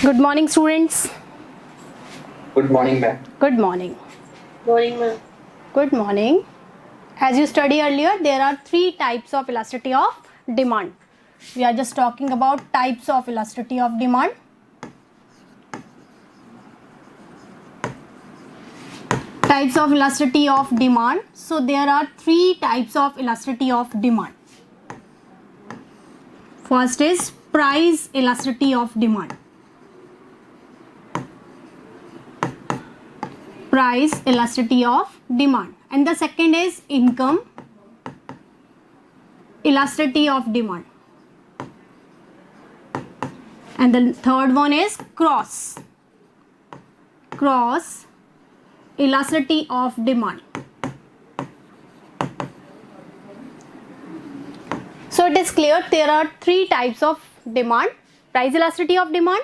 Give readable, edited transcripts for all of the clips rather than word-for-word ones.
Good morning, students. Good morning, ma'am. Good morning. Morning, ma'am. Good morning. As you studied earlier, there are three types of elasticity of demand. We are just talking about types of elasticity of demand. Types of elasticity of demand. So there are three types of elasticity of demand. First is price elasticity of demand. Price elasticity of demand. And the second is income elasticity of demand. And the third one is cross elasticity of demand. So it is clear there are three types of demand: price elasticity of demand,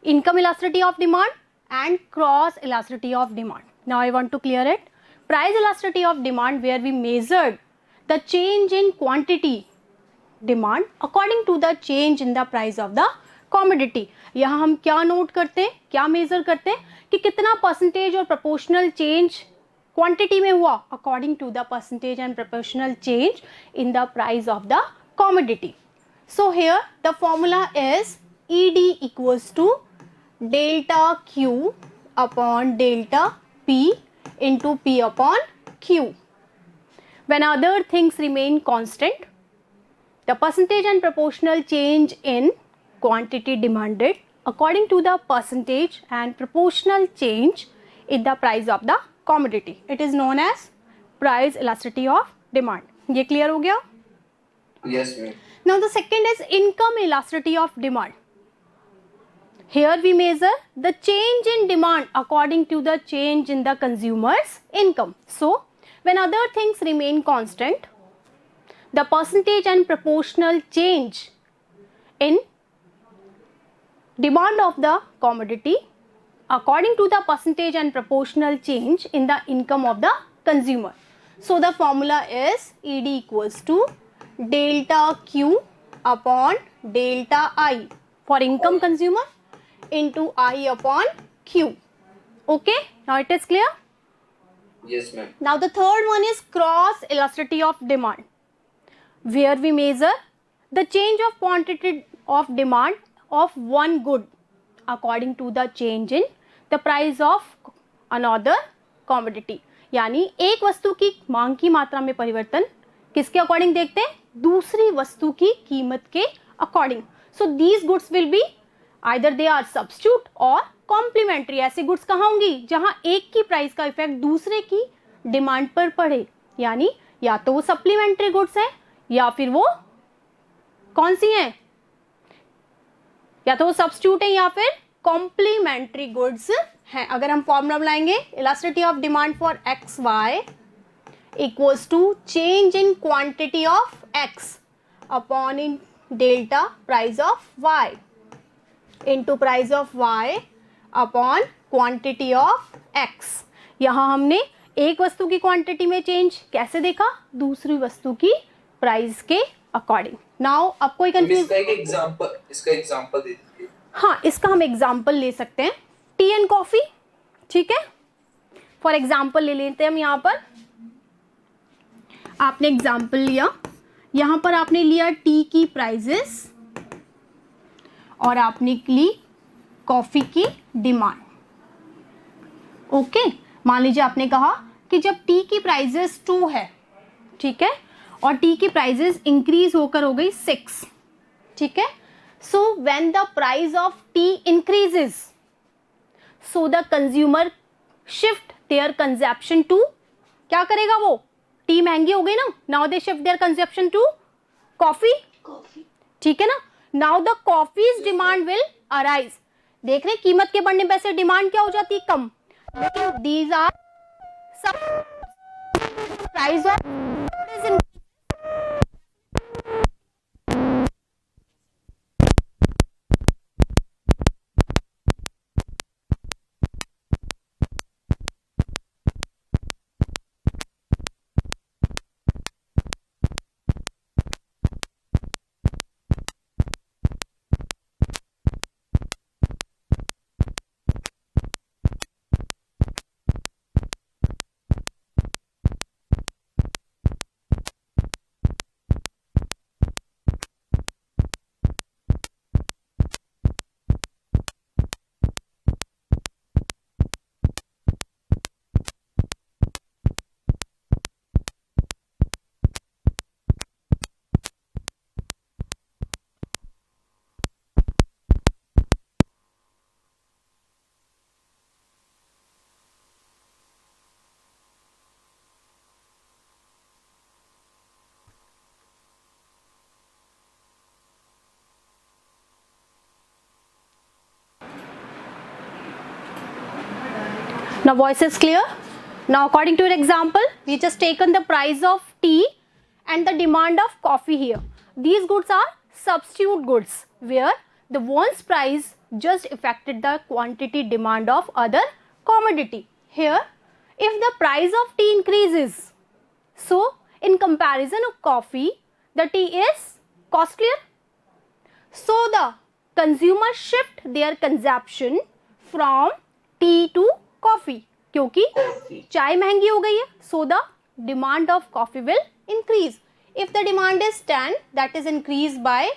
income elasticity of demand, and cross elasticity of demand. Now I want to clear it. Price elasticity of demand, where we measured the change in quantity demand according to the change in the price of the commodity. यहाँ हम क्या note करते हैं, क्या major करते हैं कि कितना परसेंटेज और प्रोपोर्शनल चेंज क्वांटिटी में हुआ according to the percentage and proportional change in the price of the commodity. So here the formula is ED equals to delta Q upon delta P into P upon Q. When other things remain constant, the percentage and proportional change in quantity demanded according to the percentage and proportional change in the price of the commodity. It is known as price elasticity of demand. ये clear हो गया? Yes, ma'am. Now the second is income elasticity of demand. Here we measure the change in demand according to the change in the consumer's income. So when other things remain constant, the percentage and proportional change in demand of the commodity according to the percentage and proportional change in the income of the consumer. So the formula is ED equals to delta Q upon delta I for income consumer into I upon Q. Okay, now it is clear. Yes, ma'am. Now the third one is cross elasticity of demand, where we measure the change of quantity of demand of one good according to the change in the price of another commodity. यानी एक वस्तु की मांग की मात्रा में परिवर्तन किसके अकॉर्डिंग देखते हैं, दूसरी वस्तु की कीमत के according. So these goods will be either they are substitute or complementary. ऐसी गुड्स कहाँ होंगी जहां एक की प्राइस का इफेक्ट दूसरे की डिमांड पर पड़े, यानी या तो वो सप्लीमेंट्री गुड्स हैं या फिर वो कौन सी हैं, या तो वो सब्स्टिट्यूट है या फिर कॉम्प्लीमेंट्री गुड्स हैं. अगर हम फॉर्मूला बनाएंगे, elasticity of demand for X Y equals to change in quantity of X upon in delta price of Y into price of Y upon quantity of X. यहां हमने एक वस्तु की क्वांटिटी में चेंज कैसे देखा, दूसरी वस्तु की प्राइस के अकॉर्डिंग. नाउ अब कोई कंफ्यूज, इसका एग्जांपल दे दीजिए. हाँ, इसका हम एग्जाम्पल ले सकते हैं, टी एंड कॉफी. ठीक है, फॉर एग्जाम्पल ले लेते हैं हम. यहाँ पर आपने एग्जाम्पल लिया, यहाँ पर आपने लिया टी की प्राइजेस और आपने ली कॉफी की डिमांड. ओके, मान लीजिए आपने कहा कि जब टी की प्राइजेस 2 है, ठीक है, और टी की प्राइजेस इंक्रीज होकर हो गई 6. ठीक है, so when the price of tea increases, so the consumer shift their consumption to, क्या करेगा वो, टी महंगी हो गई ना, now they shift their consumption to coffee. ठीक है ना, now the coffee's demand will arise. देख रहे कीमत के बढ़ने पे से डिमांड क्या हो जाती है, कम. लेकिन दीज आर सब price of Now voice is clear. Now according to your example, we just taken the price of tea and the demand of coffee here. These goods are substitute goods where the one's price just affected the quantity demand of other commodity. Here, if the price of tea increases, so in comparison of coffee, the tea is costlier. So the consumer shift their consumption from tea to coffee. क्योंकि चाय महंगी हो गई है, so the demand of coffee will increase. If the demand is 10, that is increased by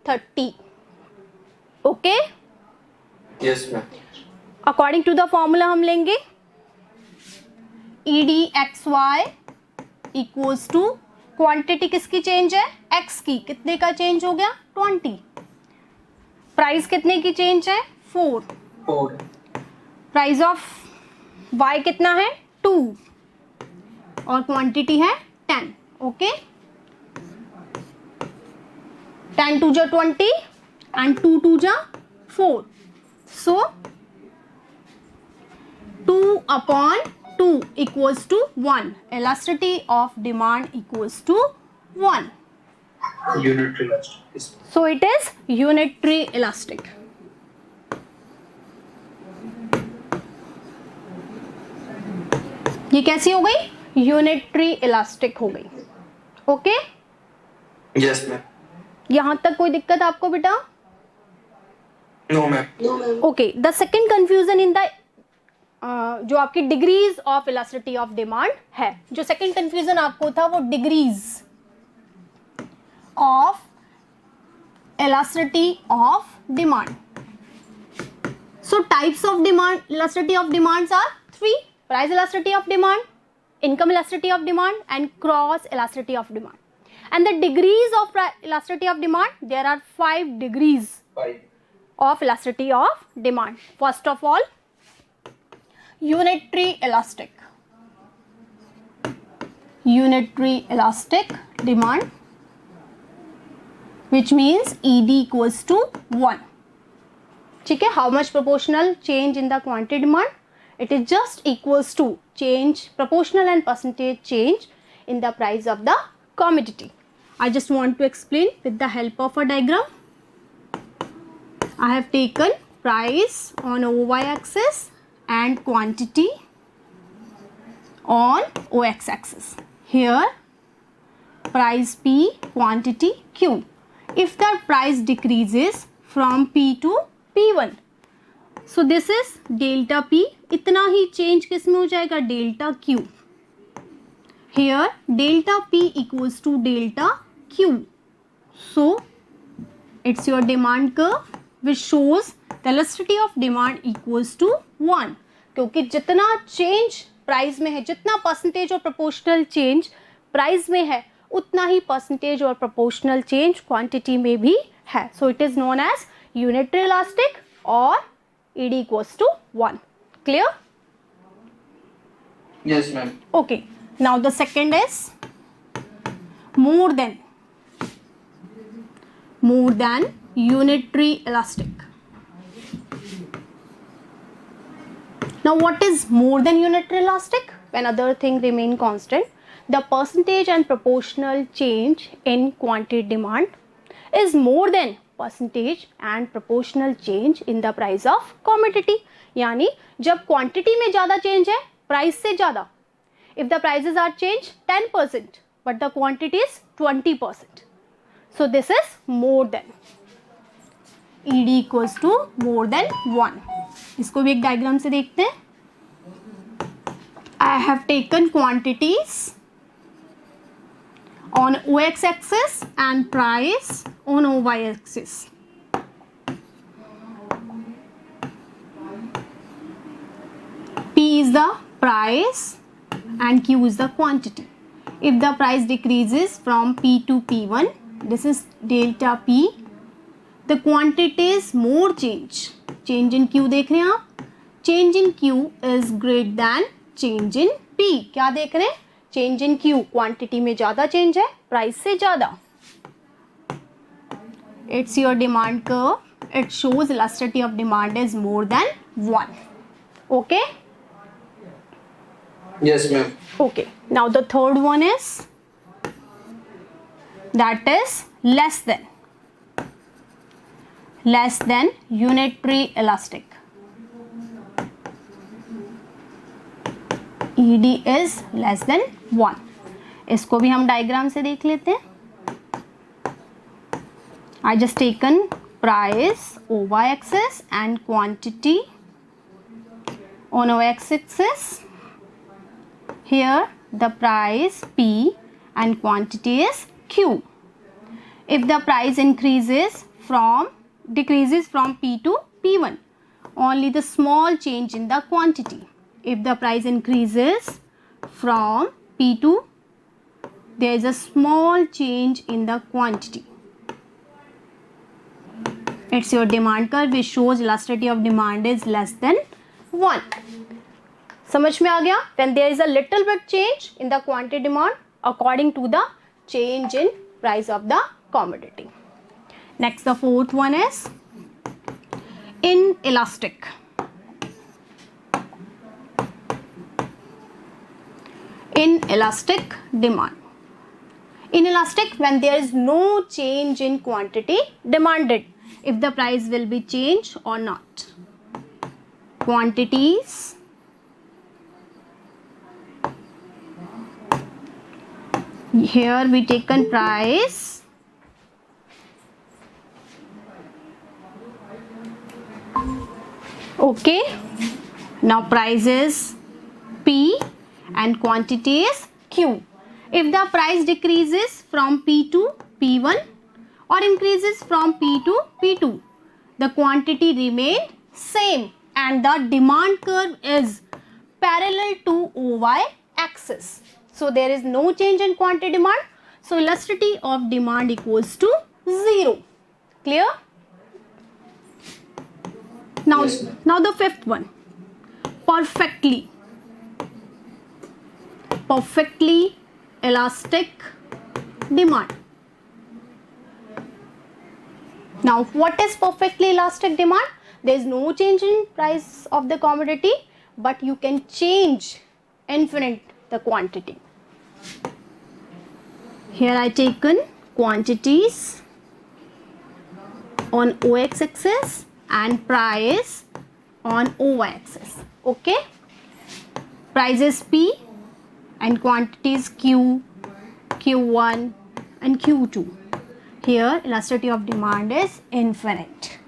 30. Okay? Yes, ma'am. According to the formula हम लेंगे EDXY equals to quantity किसकी change है, x की, कितने का चेंज हो गया 20. प्राइस कितने की चेंज है 4. 4. प्राइस ऑफ y कितना है 2 और क्वांटिटी है 10. ओके, 10 2 जा 20 एंड 2 2 जा 4. सो 2/2 equals to 1. Elasticity of demand equals to 1. Unitary elastic. So it is unitary elastic. ये कैसी हो गई, यूनिटरी इलास्टिक हो गई. Okay, Yes, ma'am. यहां तक कोई दिक्कत आपको बेटा? No, ma'am. Okay, the second confusion in the जो आपकी degrees of elasticity of demand है, जो सेकेंड कंफ्यूजन आपको था वो degrees of elasticity of demand. So types of demand, elasticity of demands are 3: price elasticity of demand, income elasticity of demand, and cross elasticity of demand. And the degrees of elasticity of demand, there are 5 degrees 5. of elasticity of demand. First of all, unitary elastic. Unitary elastic demand, which means ED equals to 1. ठीक है, how much proportional change in the quantity demand? It is just equals to change, proportional and percentage change in the price of the commodity. I just want to explain with the help of a diagram. I have taken price on OY axis and quantity on OX axis. Here price P, quantity Q. If the price decreases from P to P1, so this is delta P. इतना ही change किस में हो जाएगा, delta Q. Here delta P equals to delta Q. So it's your demand curve which shows the elasticity of demand equals to 1. क्योंकि जितना change price में है, जितना परसेंटेज और प्रोपोर्शनल चेंज प्राइस में है, उतना ही परसेंटेज और प्रोपोर्शनल चेंज क्वांटिटी में भी है. So it is known as unitary elastic और ED equals to 1. Clear? Yes, ma'am. Okay. Now the second is more than unitary elastic. Now what is more than unitary elastic? When other things remain constant, the percentage and proportional change in quantity demand is more than percentage and proportional change in the price of commodity. यानी जब quantity में ज़्यादा change है price से ज़्यादा, if the prices are changed 10% but the quantity is 20%, so this is more than. ED equals to more than 1. इसको भी एक डायग्राम से देखते हैं. I have taken quantities on OX axis and price on OY axis. P is the price and Q is the quantity. If the price decreases from P to P1, this is delta P. The quantity is more change. Change in Q देख रहे हैं आप? Change in Q is greater than change in P. क्या देख रहे हैं? Change in Q, quantity में ज़्यादा चेंज है प्राइस से ज़्यादा. It's your demand curve. It shows elasticity of demand is more than 1. Okay? Yes, ma'am. Okay, now the third one is, that is less than unitary elastic. ED is less than 1. इसको भी हम diagram से देख लेते हैं. I just taken price on y-axis and quantity on x-axis. Here the price P and quantity is Q. If the price decreases from P to P1, only the small change in the quantity. If the price increases from P2, there is a small change in the quantity. It's your demand curve which shows elasticity of demand is less than 1. समझ में आ गया? When there is a little bit change in the quantity demand according to the change in price of the commodity. Next, the fourth one is inelastic. Inelastic demand. Inelastic when there is no change in quantity demanded. If the price will be changed or not. Quantities here we taken price okay. Now price is P and quantity is Q. If the price decreases from P to P1 or increases from P to P2, the quantity remain same and the demand curve is parallel to OY axis. So there is no change in quantity demand. So elasticity of demand equals to 0. Clear? Now, Yes, ma'am. now the fifth one. Perfectly elastic demand. Now what is perfectly elastic demand? There is no change in price of the commodity, but you can change infinite the quantity. Here I taken quantities on OX axis and price on OY axis. Okay, price is P and quantities Q, Q1 and Q2. Here elasticity of demand is infinite.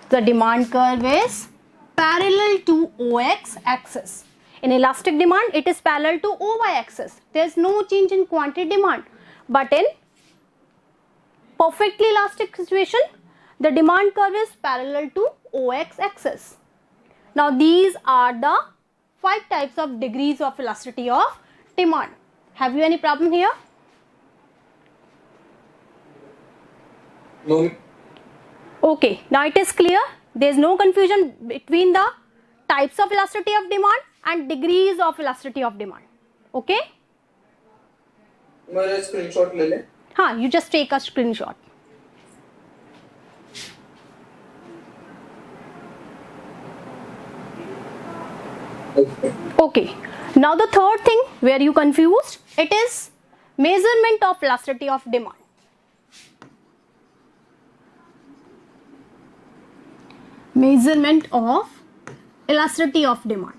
The demand curve is parallel to OX axis. In elastic demand it is parallel to OY axis. There is no change in quantity demand. But in perfectly elastic situation, the demand curve is parallel to OX axis. Now these are the 5 types of degrees of elasticity of demand. Have you any problem here? No. Okay, now it is clear. There is no confusion between the types of elasticity of demand and degrees of elasticity of demand. Okay? मेरा screenshot ले ले. हाँ, you just take a screenshot. Okay. Okay, now the third thing where you confused, it is measurement of elasticity of demand. Measurement of elasticity of demand.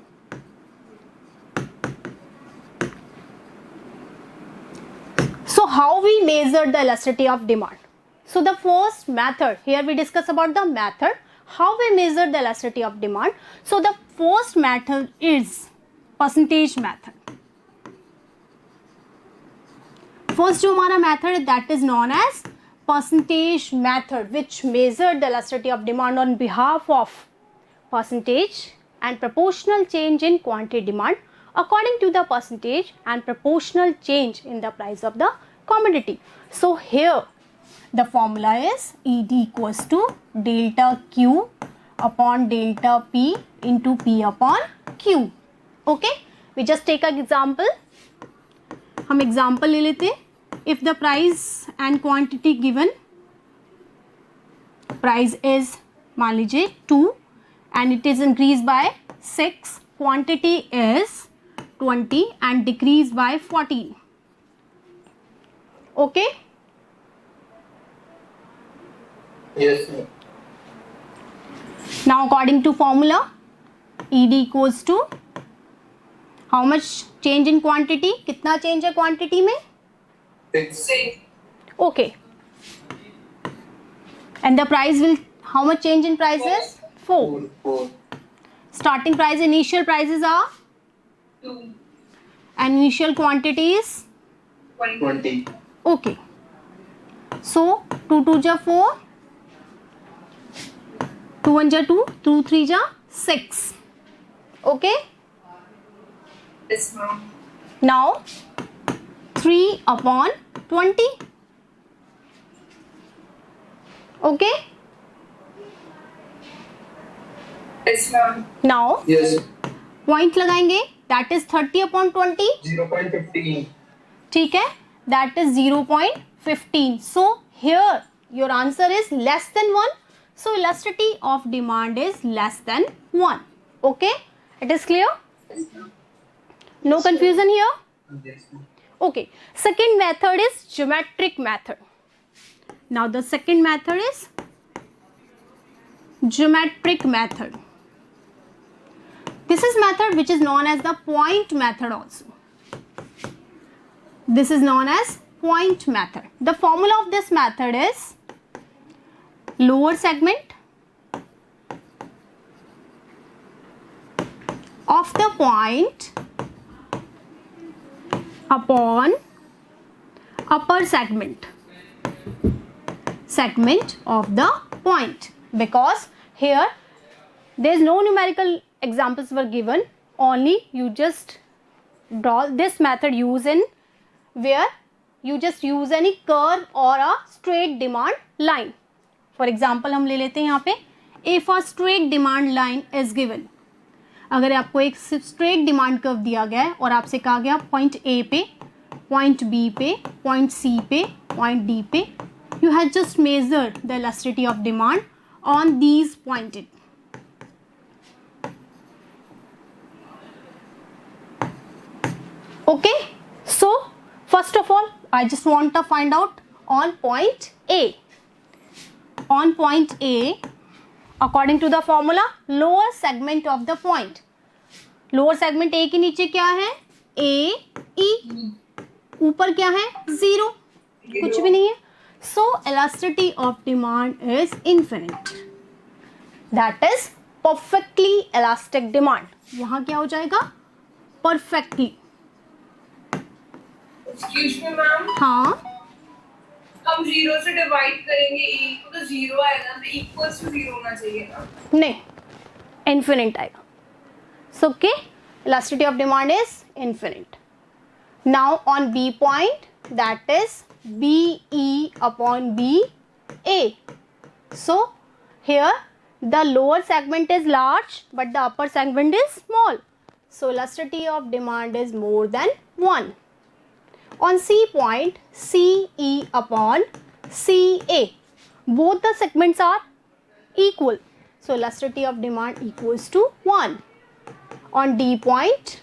So how we measure the elasticity of demand? So the first method, here we discuss about the method, how we measure the elasticity of demand. So the first method is percentage method. First जो हमारा method है, that is known as percentage method, which measure the elasticity of demand on behalf of percentage and proportional change in quantity demand according to the percentage and proportional change in the price of the commodity. So here the formula is ED equals to delta Q upon delta P into P upon Q. Okay, we just take an example. हम example ले लेते. If the price and quantity given, price is मान लीजिए 2 and it is increased by 6, quantity is 20 and decrease by 14. Okay? Yes, ma'am. Now according to formula, ED equals to how much change in quantity? कितना change है quantity में? 6. Okay. And the price will, how much change in prices? 4. 4. Starting price, initial prices are 2. and initial quantities. 20. Okay. So 2 2 ja 4, 2 1 ja 2, 2 3 ja 6. Okay. Yes, ma'am. Now 3 upon 20. Okay. Yes, ma'am. Now Yes. point लगाएंगे, that is 30 upon 20. 0.15. ठीक है, that is 0.15. So here your answer is less than 1. So elasticity of demand is less than 1. Okay, it is clear? No confusion here? Yes, ma'am. Okay, second method is geometric method. Now the second method is geometric method. This is method which is known as the point method also. This is known as point method. The formula of this method is lower segment of the point upon upper segment of the point, because here there is no numerical examples were given, only you just draw this method use in where you just use any curve or a straight demand line. For example हम ले लेते हैं यहाँ पे, if a straight demand line is given, अगर आपको एक straight demand curve दिया गया है और आपसे कहा गया पॉइंट ए पे, पॉइंट बी पे, पॉइंट सी पे, पॉइंट डी पे, you have just measured the elasticity of demand on these pointed. Okay, so first of all I just want to find out on point A. On point A, according to the formula, lower segment of the point. Lower segment A के नीचे क्या है? A E. ऊपर क्या है? 0. कुछ भी नहीं है. So elasticity of demand is infinite. That is perfectly elastic demand. यहाँ क्या हो जाएगा? Perfectly. Excuse me, ma'am. हाँ. हम 0 से डिवाइड करेंगे ए को तो 0 आएगा, तो इक्वल्स टू 0 होना चाहिए ना. नहीं, infinite आएगा. So okay, elasticity of demand is infinite. Now on B point, that is BE upon BA. So here the lower segment is large but the upper segment is small. So elasticity of demand is more than 1. On C point, CE upon CA, both the segments are equal. So elasticity of demand equals to 1. On D point,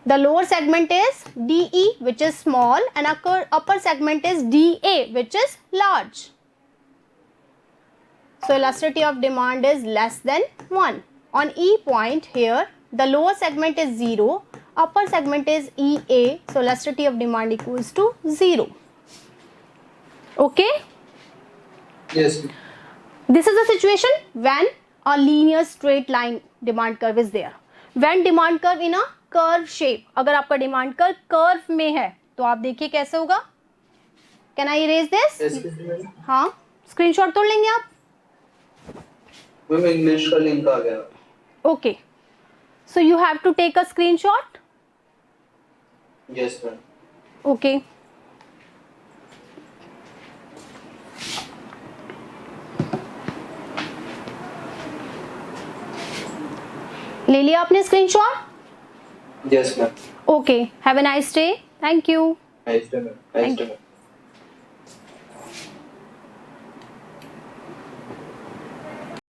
the lower segment is DE, which is small, and upper segment is DA, which is large. So elasticity of demand is less than 1. On E point here, the lower segment is 0, upper segment is EA, so elasticity of demand equals to 0. Okay? Yes. This is the situation when a linear straight line demand curve is there. When demand curve in a curve shape, अगर आपका demand curve curve में है तो आप देखिए कैसे होगा. Can I erase this? Yes. हाँ, स्क्रीनशॉट तोड़ लेंगे आप. मैम इंग्लिश का लिंक आ गया. Okay, so you have to take a screenshot. Yes, ma'am. Okay. ले लिया आपने screenshot? Yes, ma'am. Okay. Have a nice day. Thank you. Nice to meet you.